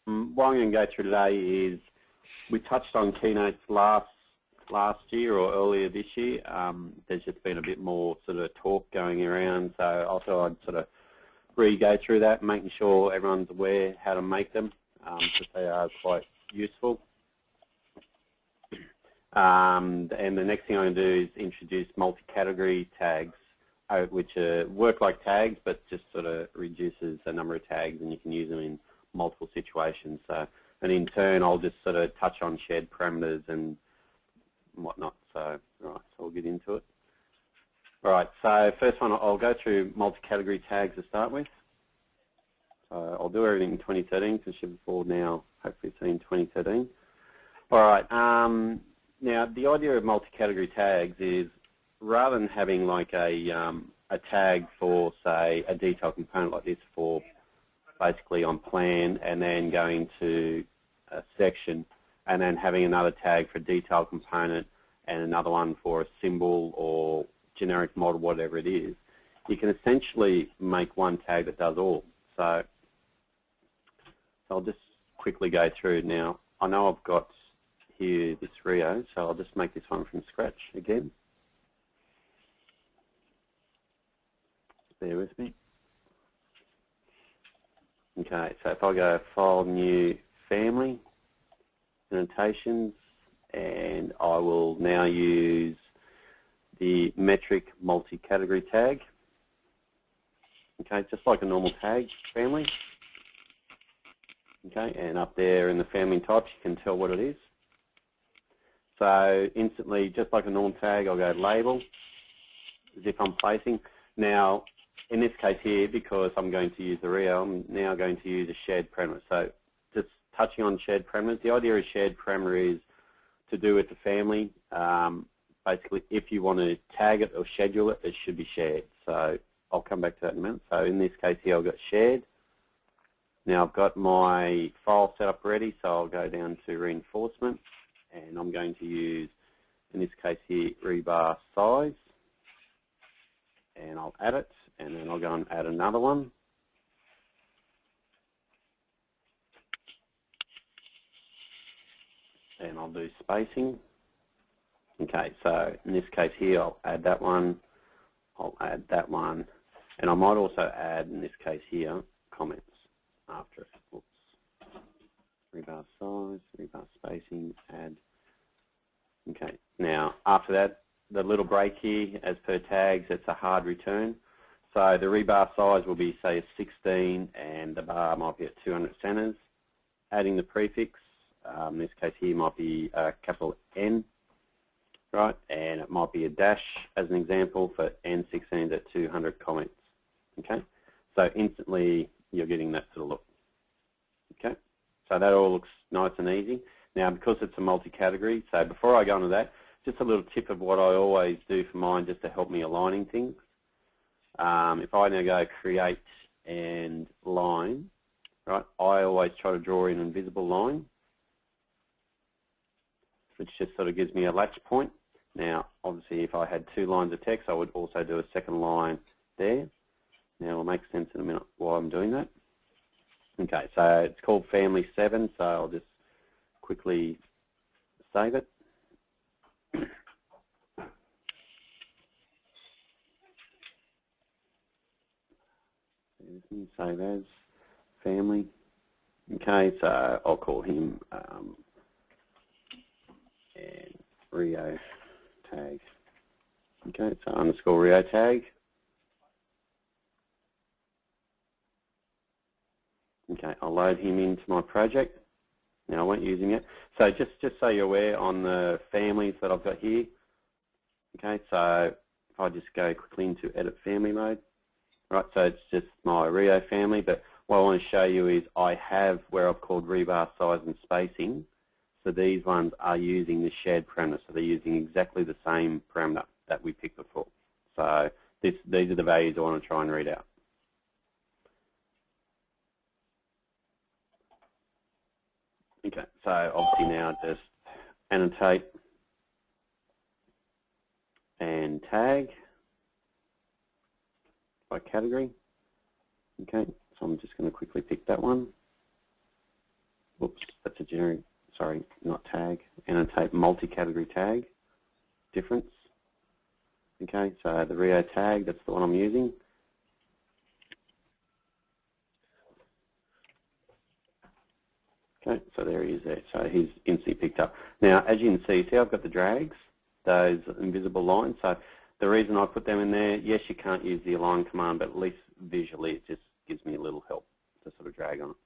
what I'm going to go through today is we touched on Keynotes last year or earlier this year. There's just been a bit more sort of talk going around, so I thought I'd sort of re-go through that, making sure everyone's aware how to make them, because they are quite useful. And the next thing I'm going to do is introduce multi-category tags, which work like tags, but just sort of reduces the number of tags, and you can use them in multiple situations. So, and in turn, I'll just sort of touch on shared parameters and whatnot. So, right, so we'll get into it. All right, so first one, I'll go through multi-category tags to start with. So I'll do everything in 2013 because you've all now hopefully seen 2013. All right, now the idea of multi-category tags is rather than having like a tag for, say, a detail component like this for basically on plan and then going to a section and then having another tag for a detail component and another one for a symbol or generic model, whatever it is, you can essentially make one tag that does all. So I'll just quickly go through now. I know I've got here this Rio, so I'll just make this one from scratch again. Bear with me. Okay, so if I go File, New, Family, Annotations, and I will now use the metric multi-category tag. Okay, just like a normal tag, family. Okay, and up there in the family types, you can tell what it is. So instantly, just like a normal tag, I'll go label, as if I'm placing. Now, in this case here, because I'm going to use the Rio, I'm now going to use a shared parameter. So just touching on shared parameters, the idea of shared parameter is to do with the family. Basically, if you want to tag it or schedule it, it should be shared. So I'll come back to that in a minute. So in this case here, I've got shared. Now I've got my file set up ready, so I'll go down to reinforcement, and I'm going to use, in this case here, rebar size, and I'll add it, and then I'll go and add another one. And I'll do spacing. Okay, so in this case here, I'll add that one, I'll add that one, and I might also add, in this case here, comments after it. Oops. Rebar size, rebar spacing, add. Okay, now after that, the little break here, as per tags, it's a hard return. So the rebar size will be, say, a 16, and the bar might be at 200 centers. Adding the prefix, in this case here might be a capital N, right? And it might be a dash, as an example, for N16 at 200 comments. Okay, so instantly you're getting that sort of look. Okay, so that all looks nice and easy. Now, because it's a multi-category, so before I go into that, just a little tip of what I always do for mine just to help me aligning things. If I now go create and line, right, I always try to draw in an invisible line, which just sort of gives me a latch point. Now, obviously, if I had two lines of text, I would also do a second line there. Now, it'll make sense in a minute why I'm doing that. Okay, so it's called Family 7, so I'll just quickly save it. Save as family. Okay, so I'll call him and Rio tag. Okay, so underscore Rio tag. Okay, I'll load him into my project. Now I won't use him yet. So just so you're aware on the families that I've got here. Okay, so if I just go quickly into edit family mode. Right, so it's just my Rio family, but what I want to show you is I have where I've called rebar size and spacing. So these ones are using the shared parameter, so they're using exactly the same parameter that we picked before. So these are the values I want to try and read out. Okay, so obviously now just annotate and tag by category. Okay, so I'm just going to quickly pick that one. whoops, that's a generic, sorry, not tag, annotate multi-category tag, difference. Okay, so the Rio tag, that's the one I'm using. Okay, so there he is there. So he's instantly picked up. Now, as you can see I've got the drags, those invisible lines. So the reason I put them in there, yes, you can't use the align command, but at least visually it just gives me a little help to sort of drag on it.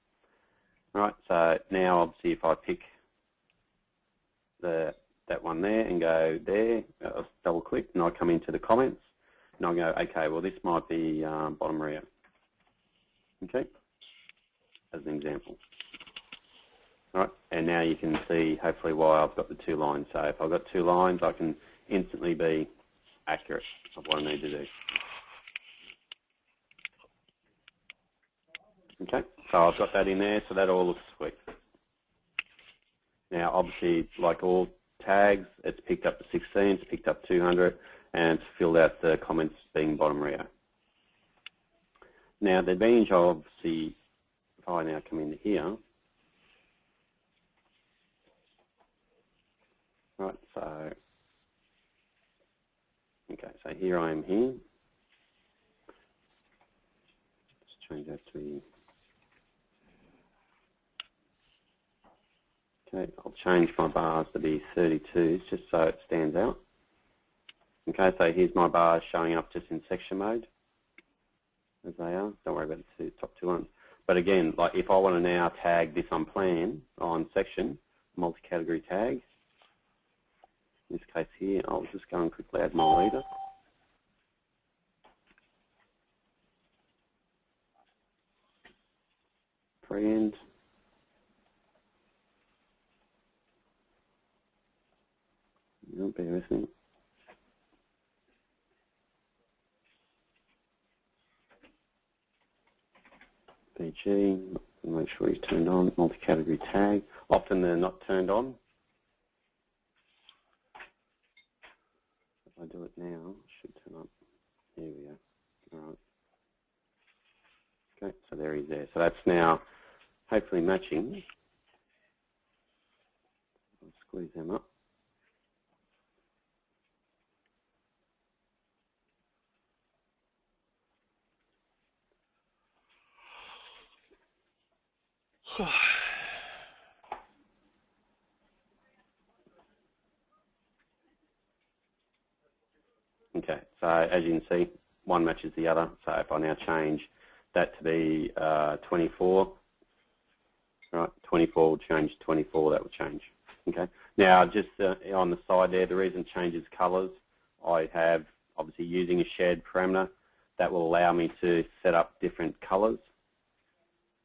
All right, so now obviously if I pick that one there and go there, I'll double click and I come into the comments and I'll go, okay, well this might be bottom Rio. Okay, as an example. All right, and now you can see hopefully why I've got the two lines. So if I've got two lines, I can instantly be accurate of what I need to do. Okay, so I've got that in there, so that all looks sweet. Now obviously, like all tags, it's picked up the 16, it's picked up 200, and it's filled out the comments being bottom Rio. Now the advantage of, obviously, if I now come into here, right, so, okay, so here I am here. Just change that to be, okay, I'll change my bars to be 32s just so it stands out. Okay, so here's my bars showing up just in section mode as they are. Don't worry about the top two ones. But again, like if I want to now tag this on plan, on section, multi-category tag, in this case here, I'll just go and quickly add my leader. Pre-end. Bear with me. BG, make sure he's turned on, multi-category tag. Often they're not turned on. If I do it now, it should turn up. Here we go. All right. Okay, so there he's there. So that's now hopefully matching. I'll squeeze them up. Okay, so as you can see, one matches the other. So if I now change that to be 24, right, 24 will change to 24, that will change. Okay. Now, just on the side there, the reason it changes colours, I have obviously using a shared parameter that will allow me to set up different colours.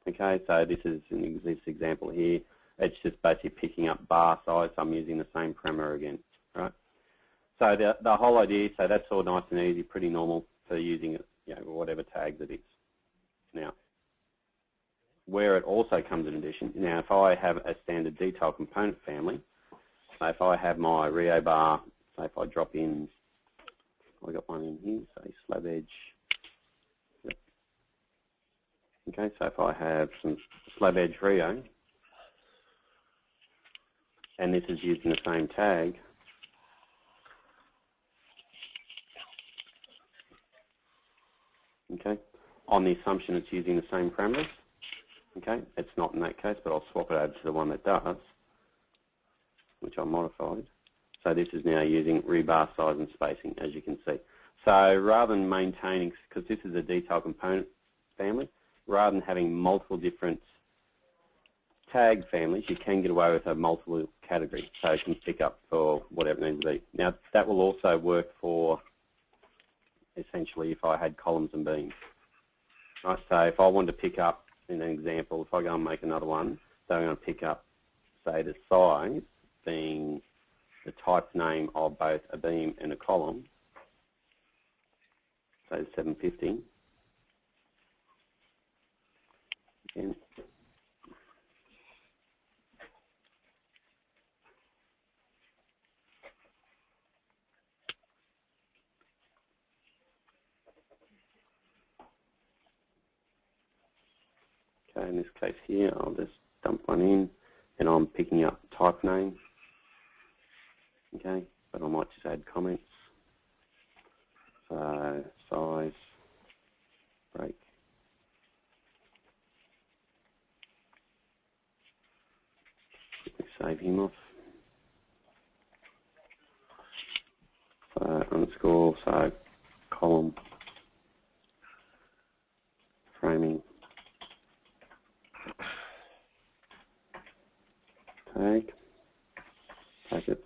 Okay, so this is in this example here. It's just basically picking up bar size. So I'm using the same parameter again, right? So the whole idea, so that's all nice and easy, pretty normal for using it, you know, whatever tags it is. Now, where it also comes in addition, now if I have a standard detail component family, so if I have my Rio bar, so if I drop in, I got one in here, say slab edge. Yep. Okay, so if I have some slab edge Rio, and this is using the same tag, okay, on the assumption it's using the same parameters. Okay, it's not in that case, but I'll swap it over to the one that does, which I modified. So this is now using rebar size and spacing, as you can see. So rather than maintaining, because this is a detail component family, rather than having multiple different tag families, you can get away with a multiple category. So you can pick up for whatever it needs to be. Now, that will also work for, essentially, if I had columns and beams. Right, so if I wanted to pick up, in an example, if I go and make another one, so I'm going to pick up, say, the size being the type name of both a beam and a column, so 750. Again. Okay, in this case here, I'll just dump one in. and I'm picking up type name, okay, but I might just add comments. So size, break. Save him off. So underscore, so column, framing, tag, packets,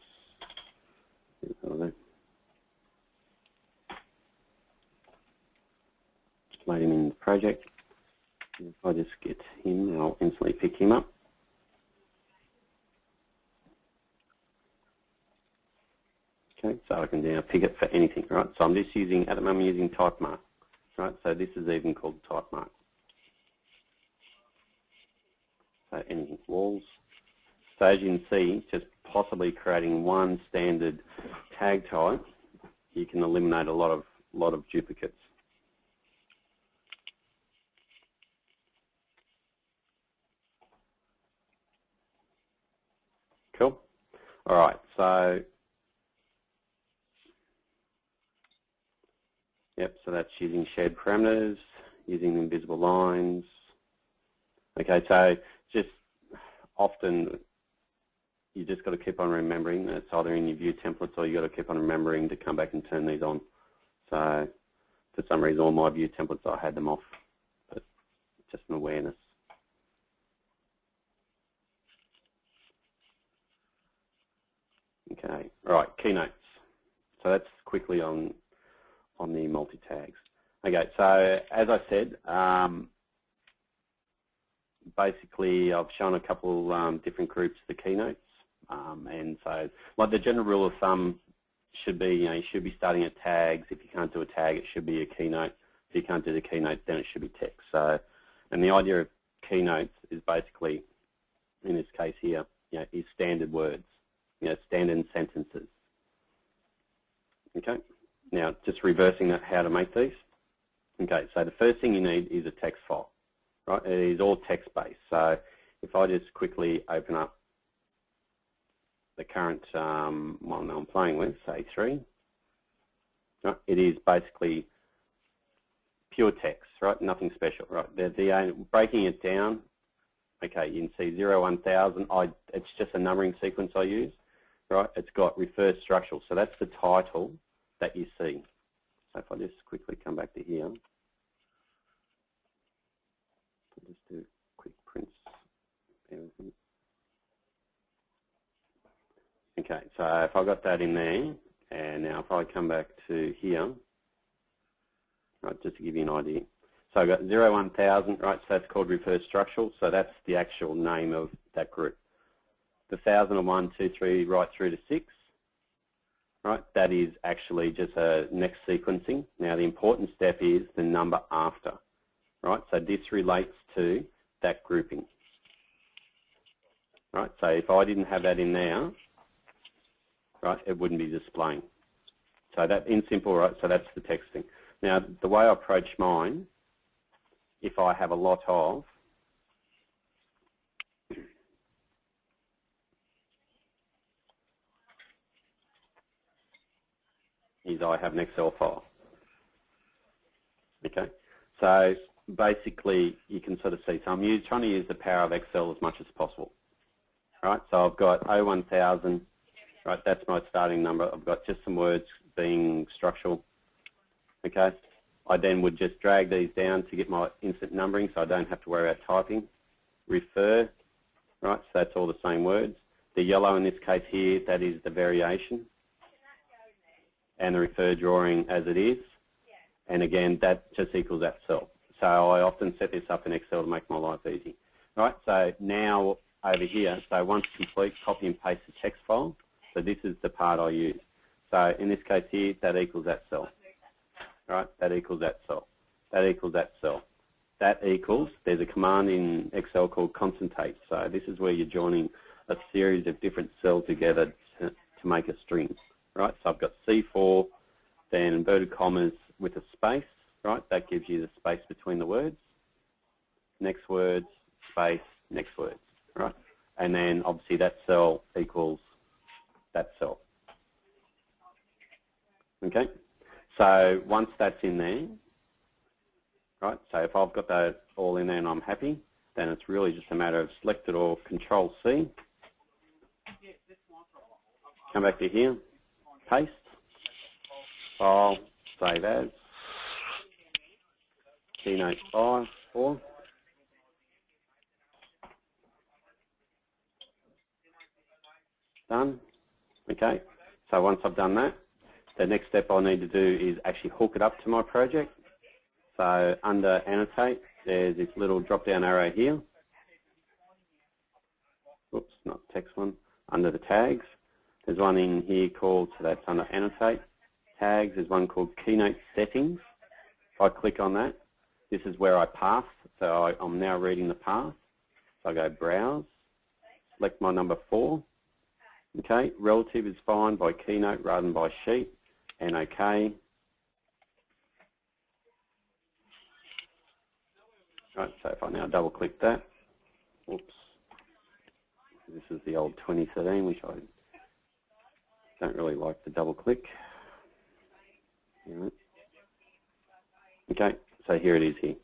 load him in the project. If I just get him, I'll instantly pick him up. Okay, so I can now pick it for anything, right? So I'm just using, at the moment, using type mark, right? So this is even called type mark. So anything, walls. So as you can see, just possibly creating one standard tag type, you can eliminate a lot of duplicates. Cool. All right, so yep, so that's using shared parameters, using invisible lines. Okay, so just often you just got to keep on remembering that it's either in your view templates or you got to keep on remembering to come back and turn these on. So for some reason, all my view templates, I had them off, but just an awareness. Okay, all right, keynotes. So that's quickly on the multi-tags. Okay, so as I said, basically I've shown a couple different groups of the keynotes, and so like the general rule of thumb should be, you should be starting at tags. If you can't do a tag, it should be a keynote. If you can't do the keynote, then it should be text. So, and the idea of keynotes is basically, in this case here, is standard words, standard sentences. Okay. Now, just reversing that, how to make these. Okay, so the first thing you need is a text file, right? It is all text-based. So if I just quickly open up the current one I'm playing with, say 3, right? It is basically pure text, right? Nothing special, right? Breaking it down, okay, you can see 0, 1000. It's just a numbering sequence I use, right? It's got refer structural, so that's the title that you see. So if I just quickly come back to here, I'll just do quick prints. Okay, so if I got that in there, and now if I come back to here, right, just to give you an idea. So I've got 0, 1000, right, so that's called refer structural, so that's the actual name of that group. The 1001, 2, 3, right through to 6, right, that is actually just a next sequencing. Now the important step is the number after, right, so this relates to that grouping, right, so if I didn't have that in there, right, it wouldn't be displaying. So that, in simple, right, so that's the texting. Now the way I approach mine, if I have a lot of, is I have an Excel file. Okay, so basically you can sort of see, so I'm trying to use the power of Excel as much as possible. Right, so I've got 01000, right, that's my starting number. I've got just some words being structural. Okay, I then would just drag these down to get my instant numbering so I don't have to worry about typing. Refer, right, so that's all the same words. The yellow in this case here, that is the variation. And the refer drawing as it is. And again, that just equals that cell. So I often set this up in Excel to make my life easy. Right, so now over here, so once complete, copy and paste the text file. So this is the part I use. So in this case here, that equals that cell. Right, that equals that cell. That equals that cell. That equals, there's a command in Excel called concatenate. So this is where you're joining a series of different cells together to make a string. Right, so I've got C4, then inverted commas with a space, right, that gives you the space between the words. Next words, space, next words, right. and then obviously that cell equals that cell. Okay, so once that's in there, right, so if I've got that all in there and I'm happy, then it's really just a matter of select it all, Control C, come back to here, paste, file, save as, Keynote 4. Done. Okay, so once I've done that, the next step I need to do is actually hook it up to my project. So under Annotate, there's this little drop-down arrow here. Oops, not text one. Under the tags, there's one in here called, so that's under Annotate. Tags, there's one called Keynote Settings. If I click on that, this is where I pass. So I'm now reading the path. So I go Browse, select my number 4. Okay, relative is fine by Keynote rather than by sheet, and OK. Right, so if I now double click that, oops, this is the old 2013, which I don't really like to double click. Right. Okay, so here it is here.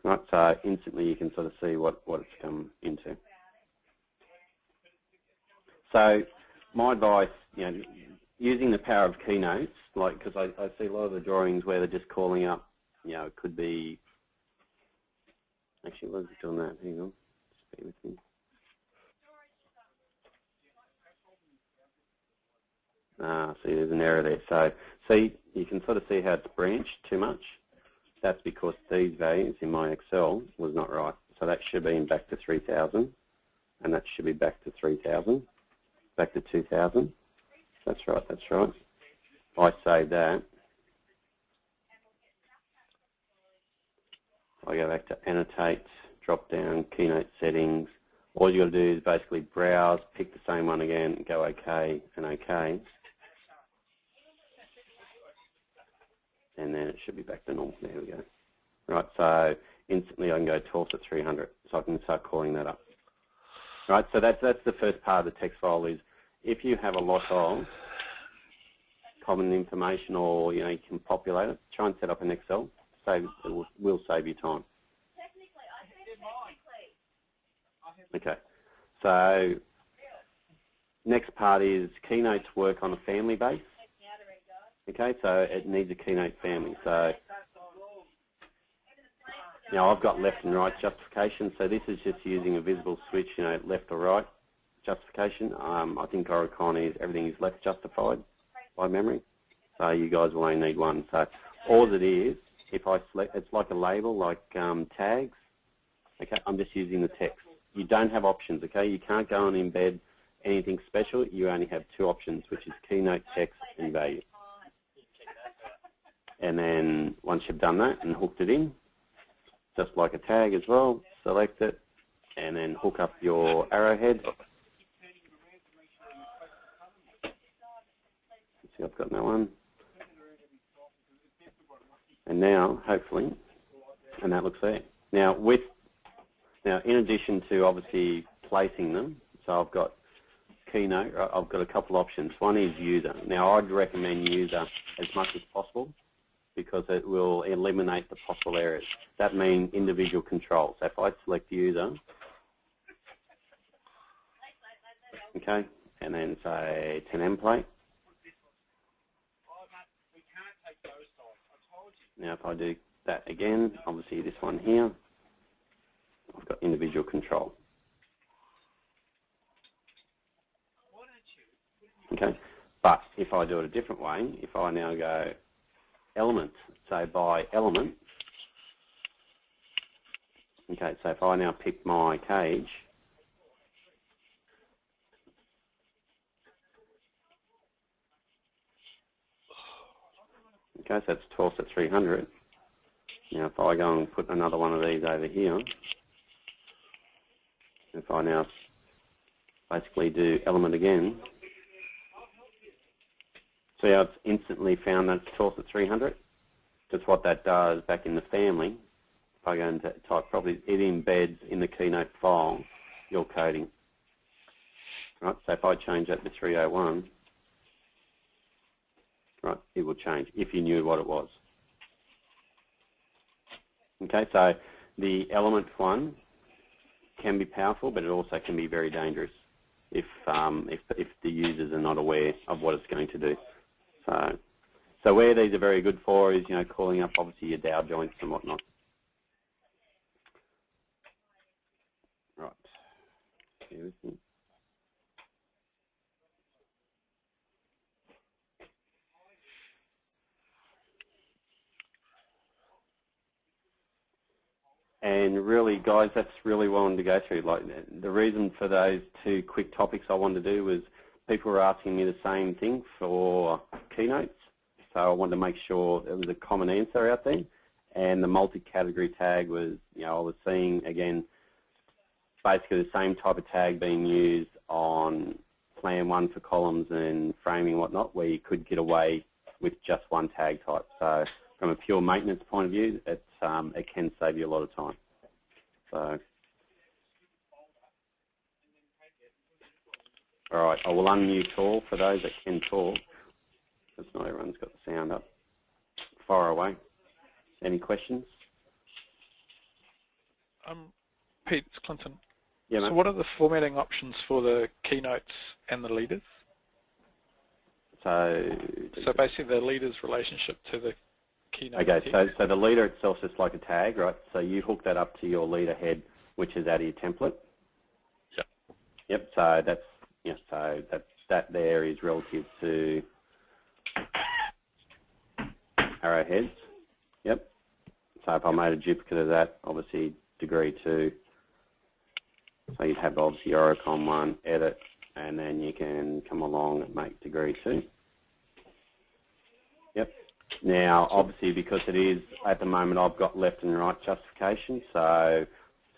Right, so instantly you can sort of see what it's come into. So my advice, using the power of Keynotes, like, because I see a lot of the drawings where they're just calling up, it could be, actually, what is it doing that? Hang on, just bear with me. See, there's an error there. So see, you can sort of see how it's branched too much. That's because these values in my Excel was not right. So that should be back to 3,000, and that should be back to 3,000, back to 2,000. That's right, that's right. If I save that, I go back to Annotate, drop down, Keynote Settings. All you got to do is basically browse, pick the same one again, go OK and OK. And then it should be back to normal. There we go. Right, so instantly I can go toss at 300. So I can start calling that up. Right, so that's the first part of the text file is if you have a lot of common information or you can populate it, try and set up an Excel. It will save you time. Okay, so next part is Keynotes work on a family base. Okay, so it needs a Keynote family. So now I've got left and right justification. So this is just using a visible switch, left or right justification. I think Oricon is everything is left justified by memory. So you guys will only need one. So all it is, if I select, it's like a label, like tags. Okay, I'm just using the text. You don't have options. Okay, you can't go and embed anything special. You only have 2 options, which is Keynote, text, and value. And then once you've done that and hooked it in, just like a tag as well, select it, and then hook up your arrowhead. See, I've got no one. And now, hopefully, and that looks there. Now, in addition to obviously placing them, so I've got Keynote, I've got a couple options. One is user. Now, I'd recommend user as much as possible because it will eliminate the possible errors. That means individual controls. So if I select user, okay, and then say template. Now if I do that again, obviously this one here, I've got individual control. Okay, but if I do it a different way, if I now go element, so by element, okay, so if I now pick my cage, okay, so it's toss at 300. Now if I go and put another one of these over here, if I now basically do element again, see how it's instantly found that it's toss at 300? Just what that does back in the family, if I go into type properties, it embeds in the Keynote file your coding. Right, so if I change that to 301, right, it will change if you knew what it was. Okay, so the element one can be powerful, but it also can be very dangerous if the users are not aware of what it's going to do. So where these are very good for is, calling up obviously your Dow joints and whatnot. Right. Here with me. And really, guys, that's really what I wanted to go through. Like, the reason for those two quick topics I wanted to do was people were asking me the same thing for Keynotes. So I wanted to make sure there was a common answer out there. And the multi-category tag was, I was seeing, again, basically the same type of tag being used on Plan 1 for columns and framing and whatnot, where you could get away with just one tag type. So from a pure maintenance point of view, it can save you a lot of time. So, all right, I will unmute all for those that can talk, because not everyone's got the sound up. Fire away. Any questions? Pete, it's Clinton. Yeah, so mate. what are the formatting options for the keynotes and the leaders? So basically the leader's relationship to the keynote. Okay, so the leader itself is like a tag, right? So you hook that up to your leader head, which is out of your template. Yep. Yep. So that there is relative to arrowheads. Yep. So if I made a duplicate of that, obviously degree 2. So you'd have obviously your Oricon 1, edit, and then you can come along and make degree 2. Yep. Now, obviously, because it is, at the moment, I've got left and right justification, so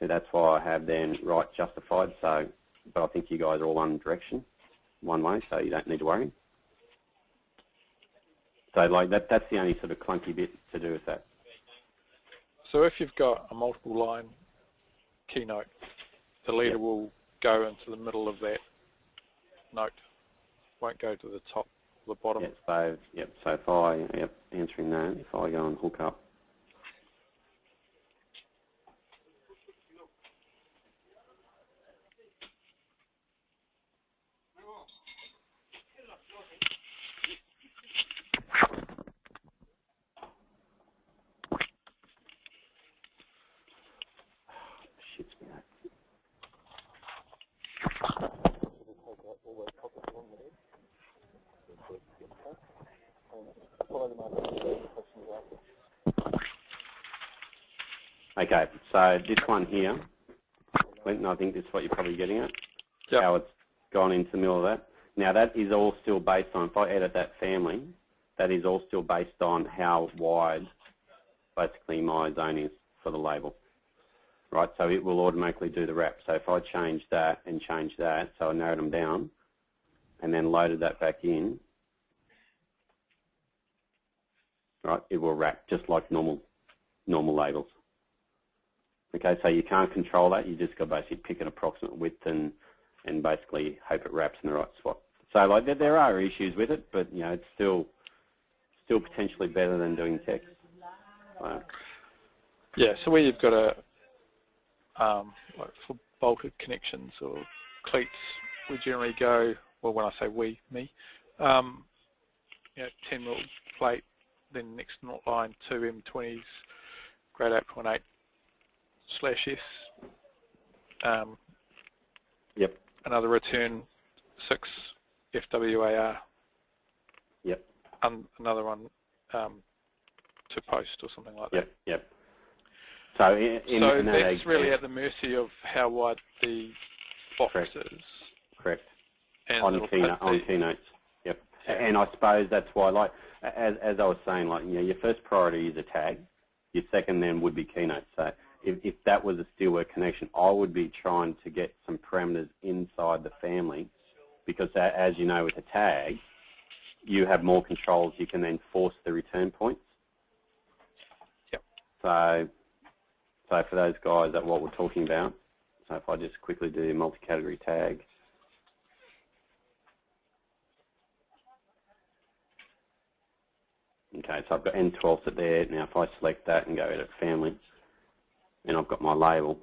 that's why I have then right justified. So, but I think you guys are all one direction, one way, so you don't need to worry. So, like that's the only sort of clunky bit to do with that. So if you've got a multiple line keynote, the leader Yep. will go into the middle of that note, won't go to the top or the bottom. Yep, so if I, answering that, if I go and hook up, shit's me out. Okay, so this one here, Clinton, I think this is what you're probably getting at, Yep. how it's gone into the middle of that. Now that is all still based on, if I edit that family, that is all still based on how wide basically my zone is for the label. Right, so it will automatically do the wrap. So if I change that and change that, so I narrowed them down, and then loaded that back in, right, it will wrap just like normal labels. Okay, so you can't control that. You just got to basically pick an approximate width and basically hope it wraps in the right spot. So like there are issues with it, but it's still potentially better than doing text. So. Yeah, so where you've got a like for bolted connections or cleats, we generally go, well, when I say we, me, 10 mil plate, then next knot line 2 M20s, grade 8.8/S. Yep. Another return 6 FWAR. Yep. Another one to post or something like that. Yep. Yep. So so that's really at the mercy of how wide the box is. Correct. And on Keynotes. Yep. Yeah. And I suppose that's why, like as I was saying, like your first priority is a tag. Your second then would be Keynotes. So if that was a steelwork connection, I would be trying to get some parameters inside the family, because as you know, with a tag, you have more controls. You can then force the return points. Yep. So for those guys, that's what we're talking about. So if I just quickly do multi-category tag, Okay, so I've got N12 set there. Now if I select that and go edit family, and I've got my label,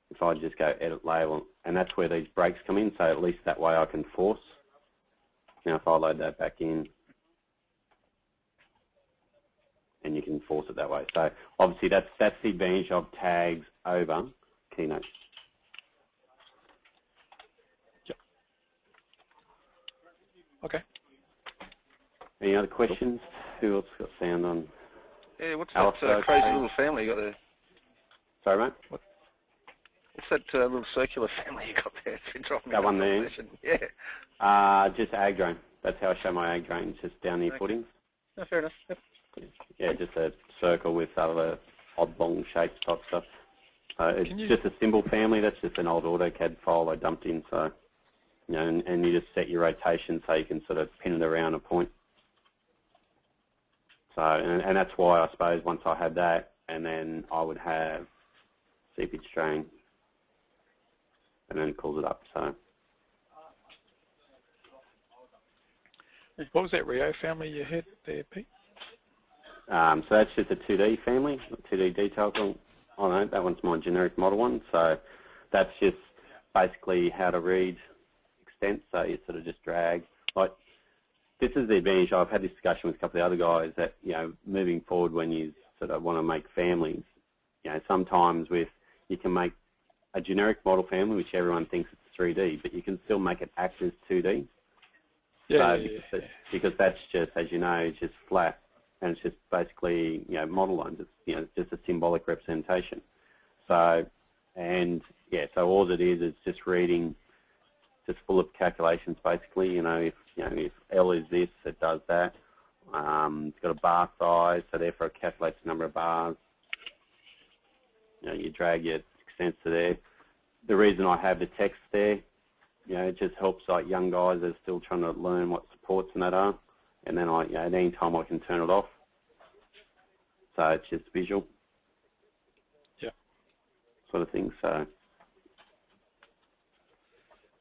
if I just go edit label, and that's where these breaks come in, so at least that way I can force. Now if I load that back in, and you can force it that way. So obviously that's the advantage of tags over Keynotes. Yep. Okay. Any other questions? Who else got sound on? Yeah, what's that crazy little family you got there? Sorry, mate? What's that little circular family you got there? It's been dropping that one there? Yeah. Just ag drone. That's how I show my ag drones, just down near footings. No, fair enough. Yep. Yeah, just a circle with other oblong shapes type stuff. It's just a symbol family. That's just an old AutoCAD file I dumped in. So, you know, and you just set your rotation so you can sort of pin it around a point. So, and that's why I suppose once I had that, and then I would have seepage strain, and then it calls it up. So. What was that Rio family you had there, Pete? So that's just a 2D family, 2D detail. Oh no, that one's my generic model one. So that's just basically how to read extent. So you sort of just drag. Like, this is the advantage. I've had this discussion with a couple of the other guys that, you know, moving forward when you sort of want to make families, you know, sometimes you can make a generic model family, which everyone thinks it's 3D, but you can still make it act as 2D. Yeah, so because that's just, as you know, it's just flat, and it's just basically, you know, model lines. It's, you know, it's just a symbolic representation. So, and yeah, so all it is just reading, just full of calculations basically. You know, if L is this, it does that. It's got a bar size, so therefore it calculates the number of bars. You know, you drag your extents to there. The reason I have the text there, you know, it just helps like young guys that are still trying to learn what supports and that are. And then you know, at any time I can turn it off. So it's just visual. Yeah. Sort of thing. So,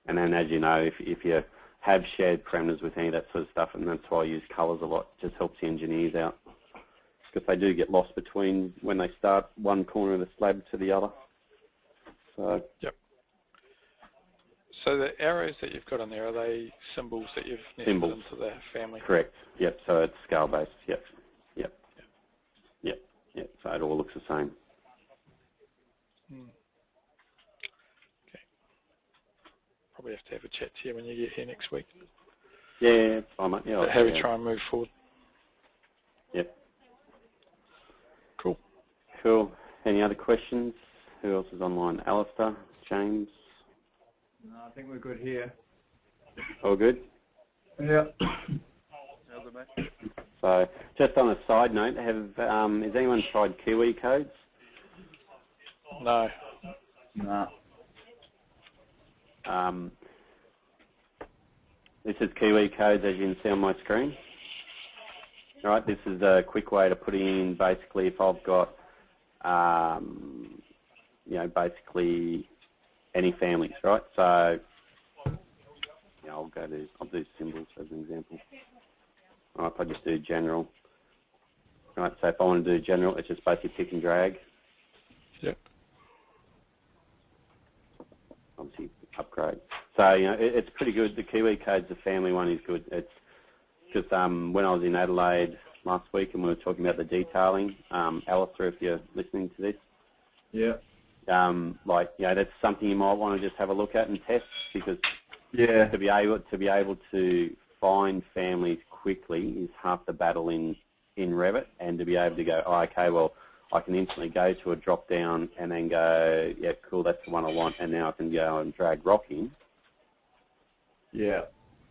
and then as you know, if you have shared parameters with any of that sort of stuff, and that's why I use colours a lot, it just helps the engineers out. Because they do get lost between when they start one corner of the slab to the other. So. Yep. So the arrows that you've got on there, are they symbols that you've nested into the family? Correct. Yep. So it's scale-based. Yep. Yep. Yep. Yep. So it all looks the same. Okay. Probably have to have a chat to you when you get here next week. Yeah, I might. Yeah. How we try and move forward. Yep. Cool. Cool. Any other questions? Who else is online? Alistair, James. No, I think we're good here. All good? Yeah. So, just on a side note, has anyone tried Kiwi codes? No. No. This is Kiwi codes, as you can see on my screen. All right, this is a quick way to put in basically if I've got, you know, basically any families, right? So, yeah, I'll do symbols as an example. All right, if I just do general. All right, so if I want to do general, it's just basically pick and drag. Yep. Obviously, upgrade. So, you know, it's pretty good. The Kiwi codes, the family one is good. It's just when I was in Adelaide last week and we were talking about the detailing, Alistair, if you're listening to this. Yeah. Like, you know, that's something you might want to just have a look at and test because to be able to find families quickly is half the battle in Revit, and to be able to go, oh, okay, well, I can instantly go to a drop down and then go, yeah, cool, that's the one I want, and now I can go and drag rock in. Yeah.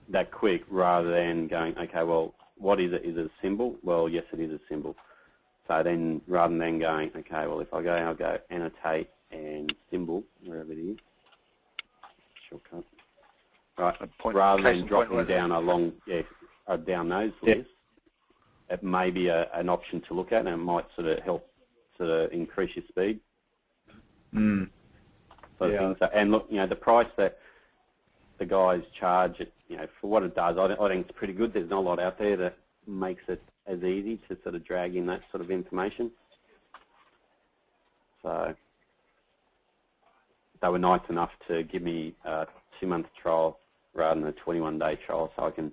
That quick, rather than going, okay, well, what is it? Is it a symbol? Well, yes, it is a symbol. So then, rather than going, okay, well, if I go, I'll go annotate and symbol, wherever it is, shortcut. Right, rather than dropping down along, down those lists, it may be an option to look at, and it might sort of help sort of increase your speed. Sort of thing. So, and look, you know, the price that the guys charge, it, you know, for what it does, I think it's pretty good. There's not a lot out there that makes it as easy to sort of drag in that sort of information. So they were nice enough to give me a 2-month trial rather than a 21-day trial, so I can,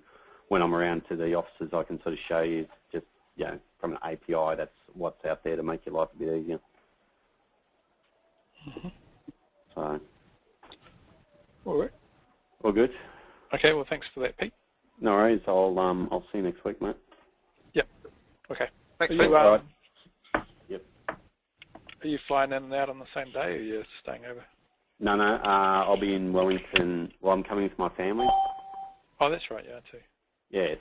when I'm around to the offices, I can sort of show you just, you know, from an API, that's what's out there to make your life a bit easier. So, all right. All good. Okay. Well, thanks for that, Pete. No worries. I'll see you next week, mate. Yep. Okay. Thanks, Are Pete. you, Right. Yep. are you flying in and out on the same day, or are you staying over? No, I'll be in Wellington. Well, I'm coming with my family. Oh, that's right. Yeah, too. Yeah.